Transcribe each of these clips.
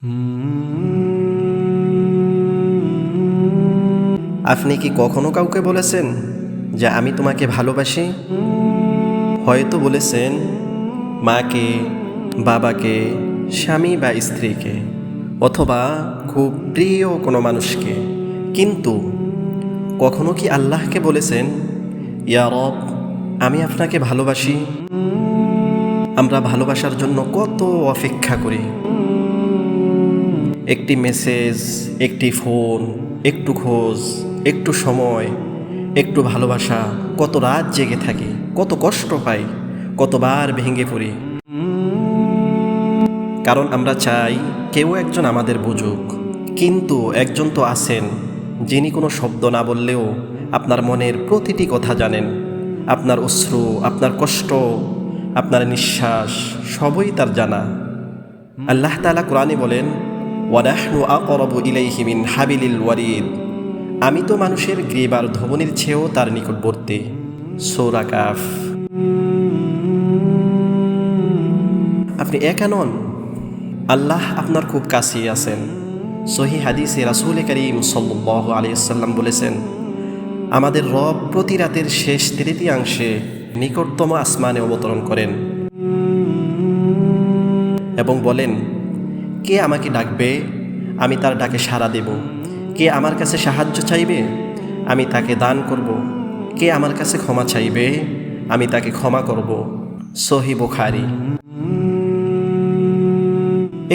আপনি কি কখনো কাউকে বলেছেন যে আমি তোমাকে ভালোবাসি? হয়তো বলেছেন মাকে, বাবাকে, স্বামী বা স্ত্রীকে, অথবা খুব প্রিয় কোনো মানুষকে। কিন্তু কখনো কি আল্লাহকে বলেছেন, ইয়া রব, আমি আপনাকে ভালোবাসি? আমরা ভালোবাসার জন্য কত অপেক্ষা করি। একটি মেসেজ, একটি ফোন, একটু খোঁজ, একটু সময়, একটু ভালোবাসা, কত রাত জেগে থাকি, কত কষ্ট পাই, কতবার ভেঙে পড়ি। কারণ আমরা চাই কেউ একজন আমাদের বুঝুক। কিন্তু একজন তো আছেন যিনি কোনো শব্দ না বললেও আপনার মনের প্রতিটি কথা জানেন। আপনার অশ্রু, আপনার কষ্ট, আপনার নিঃশ্বাস সবই তার জানা। আল্লাহ তাআলা কোরআনে বলেন, ওয়ানাহনু আকরাবু ইলাইহি মিন হাবিলিল ওয়ারিদ। আমি তো মানুষের গ্রীবার ধমনির চেয়েও তার নিকটবর্তী। সূরা কাফ। আপনি একা নন, আল্লাহ আপনার খুব কাছেই আছেন। সহিহ হাদিসে রাসূল করিম সাল্লাল্লাহু আলাইহি ওয়াসাল্লাম বলেছেন, আমাদের রব প্রতি রাতের শেষ তৃতীয়াংশে নিকটতম আসমানে অবতরণ করেন এবং বলেন, কে আমাকে ডাকবে, আমি তার ডাকে সাড়া দেব। কে আমার কাছে সাহায্য চাইবে, আমি তাকে দান করব। কে আমার কাছে ক্ষমা চাইবে, আমি তাকে ক্ষমা করব। সহিহ বুখারী।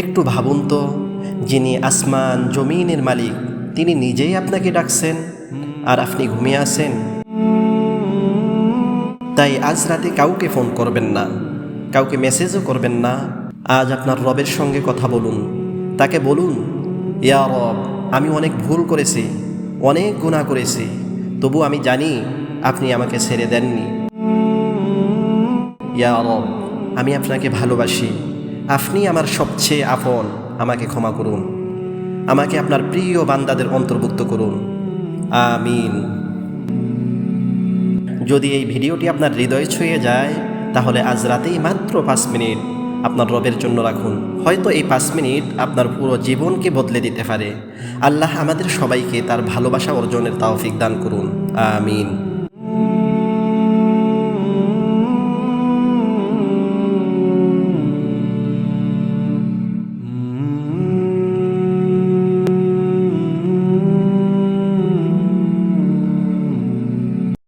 একটু ভাবুন তো, যিনি আসমান জমিনের মালিক, তিনি নিজেই আপনাকে ডাকছেন আর আপনি ঘুমিয়ে আছেন। তাই আজ রাতে কাউকে ফোন করবেন না, কাউকে মেসেজও করবেন না। আজ আপনার রবের সঙ্গে কথা বলুন। তাকে বলুন, ইয়া রব, আমি অনেক ভুল করেছি, অনেক গুনাহ করেছি, তবু আমি জানি আপনি আমাকে ছেড়ে দেননি। ইয়া রব, আমি আপনাকে ভালোবাসি, আপনি আমার সবচেয়ে আপন, আমাকে ক্ষমা করুন, আমাকে আপনার প্রিয় বান্দাদের অন্তর্ভুক্ত করুন। আমিন। যদি এই ভিডিওটি আপনার হৃদয়ে ছুঁয়ে যায়, তাহলে আজ রাতেই মাত্র 5 মিনিট আপনার রবের জন্য রাখুন। হয়তো এই 5 মিনিট আপনার পুরো জীবনকে বদলে দিতে পারে। আল্লাহ আমাদের সবাইকে তার ভালোবাসা অর্জনের তৌফিক দান করুন। আমিন।